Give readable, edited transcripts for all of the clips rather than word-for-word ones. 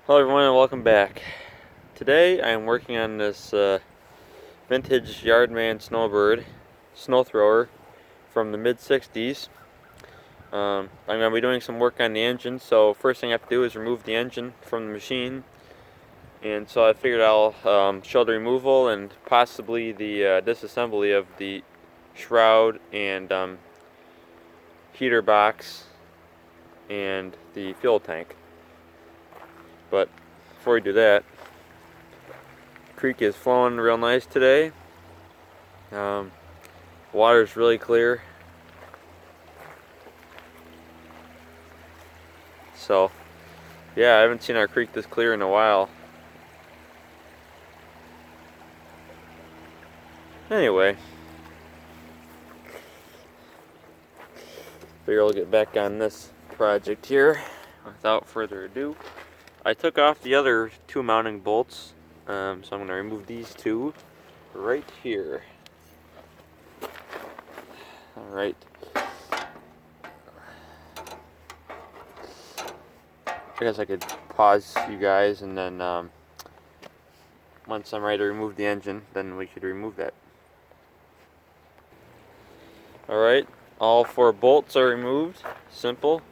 Hello everyone and welcome back. Today I am working on this vintage Yardman Snowbird snow thrower from the mid-60s. I'm going to be doing some work on the engine, so first thing I have to do is remove the engine from the machine. And so I figured I'll show the removal and possibly the disassembly of the shroud and heater box and the fuel tank. But before we do that, the creek is flowing real nice today. Water's really clear. So, yeah, I haven't seen our creek this clear in a while. Anyway, figure I'll get back on this project here without further ado. I took off the other two mounting bolts, so I'm going to remove these two right here. Alright. I guess I could pause you guys and then once I'm ready to remove the engine, then we could remove that. Alright, all four bolts are removed. Simple.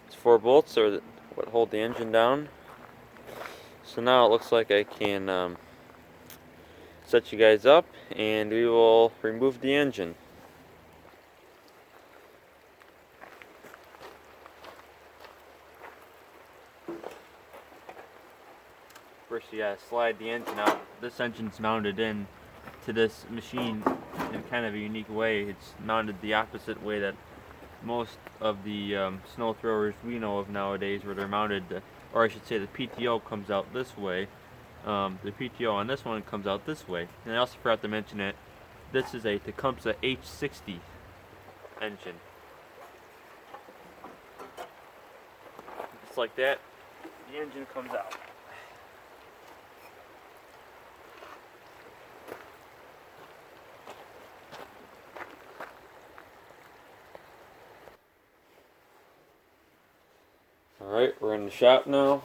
It's four bolts are what hold the engine down. So now it looks like I can set you guys up and we will remove the engine. First you gotta slide the engine out. This engine's mounted in to this machine in kind of a unique way. It's mounted the opposite way that most of the snow throwers we know of nowadays, where they're mounted, or I should say the PTO comes out this way. The PTO on this one comes out this way. And I also forgot to mention that this is a Tecumseh H60 engine. Just like that, the engine comes out. Alright, we're in the shop now,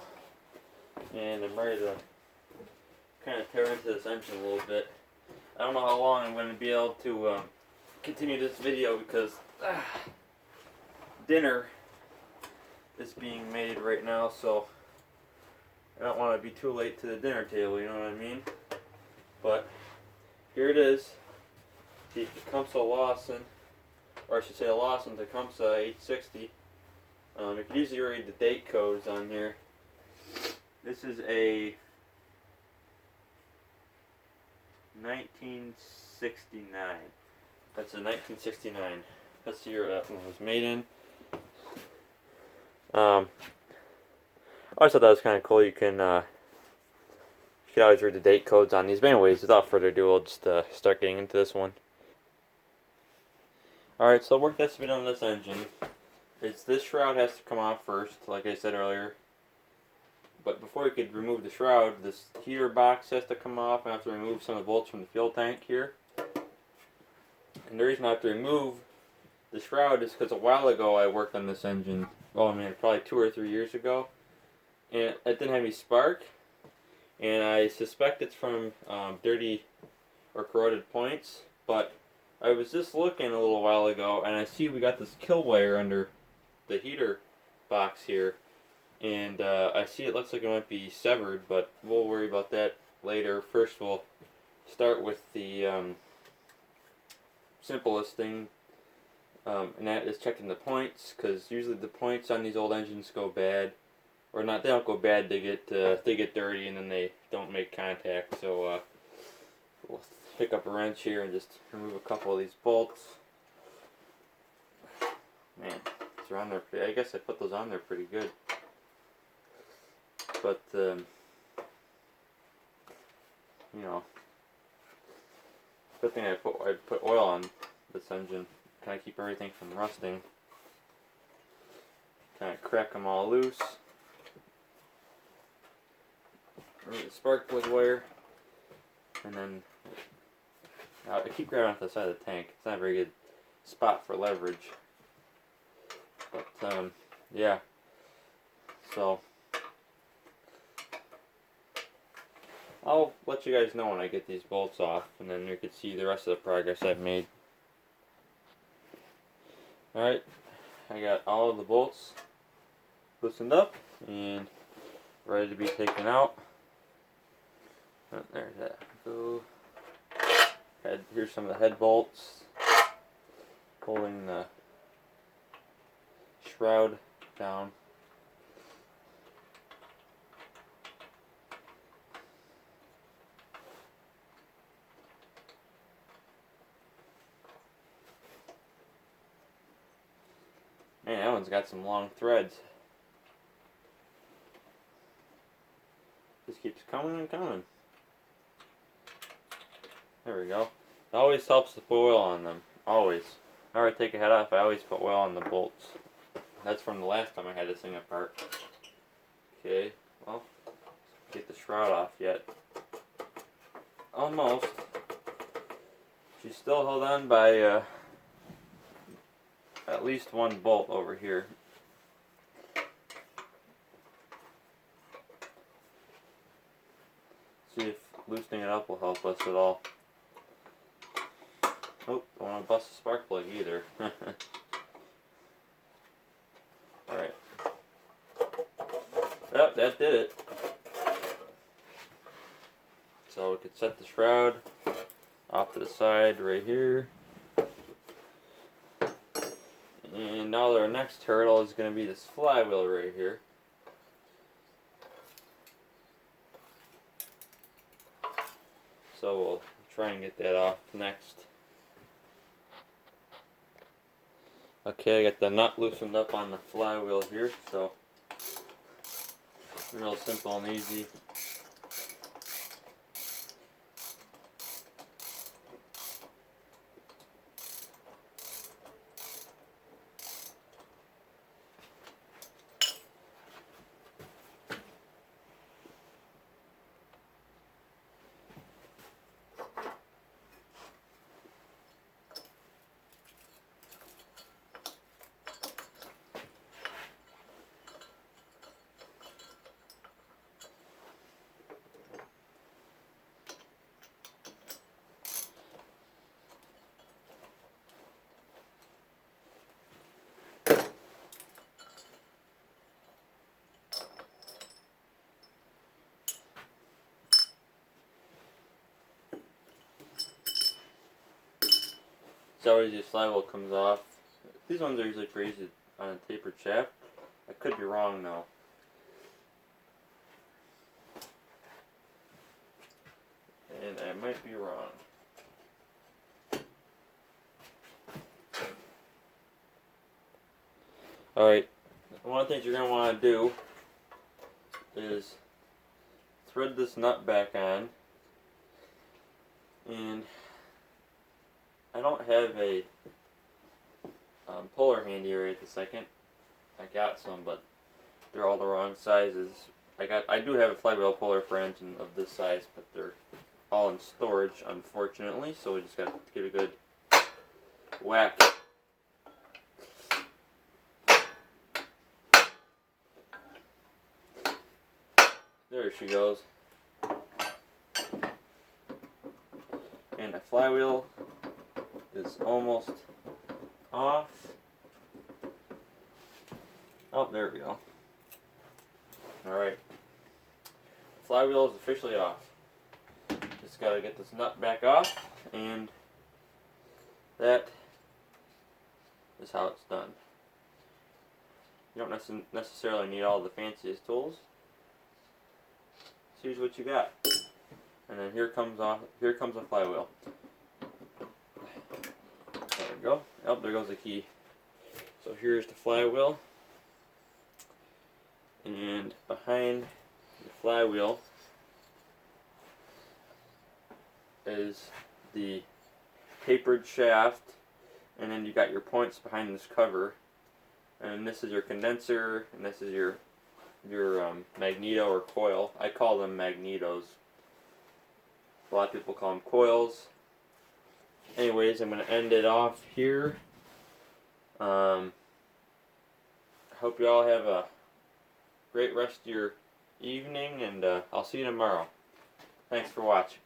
and I'm ready to kind of tear into this engine a little bit. I don't know how long I'm going to be able to continue this video because dinner is being made right now, so I don't want to be too late to the dinner table, you know what I mean? But here it is, the Tecumseh Lauson, or I should say Lauson Tecumseh H60. You can usually read the date codes on here. This is a 1969. That's a 1969. That's the year that one was made in. I always thought that was kind of cool. You can always read the date codes on these. But anyways, without further ado, we'll just start getting into this one. Alright, so the work that's been on this engine is this shroud has to come off first, like I said earlier. But before you could remove the shroud, this heater box has to come off. I have to remove some of the bolts from the fuel tank here. And the reason I have to remove the shroud is because a while ago I worked on this engine. Well, I mean, probably 2 or 3 years ago. And it didn't have any spark. And I suspect it's from dirty or corroded points. But I was just looking a little while ago, and I see we got this kill wire under the heater box here. And I see it looks like it might be severed, but we'll worry about that later. First we'll start with the simplest thing, and that is checking the points, because usually the points on these old engines go bad. Or not, they don't go bad, they get dirty and then they don't make contact. So we'll pick up a wrench here and just remove a couple of these bolts. Man, they're on there. I guess I put those on there pretty good. But, you know, good thing I put oil on this engine, kind of keep everything from rusting. Kind of crack them all loose. Remove the spark plug wire, and then I keep grabbing off the side of the tank. It's not a very good spot for leverage. But, yeah. So I'll let you guys know when I get these bolts off, and then you can see the rest of the progress I've made. Alright, I got all of the bolts loosened up and ready to be taken out. Oh, there's that. Go. Here's some of the head bolts holding the shroud down. Man, that one's got some long threads. Just keeps coming and coming. There we go. It always helps to put oil on them. Always. Whenever I take a head off, I always put oil on the bolts. That's from the last time I had this thing apart. Okay, well, get the shroud off yet. Almost. She's still held on by at least one bolt over here. See if loosening it up will help us at all. Oh, don't want to bust the spark plug either. Alright. Yep, that did it. So we could set the shroud off to the side right here. And now our next hurdle is going to be this flywheel right here. So we'll try and get that off next. Okay, I got the nut loosened up on the flywheel here, so real simple and easy. So always your flywheel comes off. These ones are usually pretty easy on a tapered shaft. I could be wrong though. And I might be wrong. Alright, one of the things you're going to want to do is thread this nut back on. And I don't have a puller handy right this second. I got some, but they're all the wrong sizes. I do have a flywheel puller for engine of this size, but they're all in storage, unfortunately. So we just got to give it a good whack. There she goes. And the flywheel is almost off. Oh, there we go. Alright. The flywheel is officially off. Just gotta get this nut back off, and that is how it's done. You don't necessarily need all the fanciest tools. So here's what you got. And then here comes a flywheel. There we go. Oh, there goes the key. So here's the flywheel. And behind the flywheel is the tapered shaft, and then you got your points behind this cover, and this is your condenser, and this is your magneto or coil. I call them magnetos. A lot of people call them coils. Anyways, I'm going to end it off here. I hope you all have a great rest of your evening, and I'll see you tomorrow. Thanks for watching.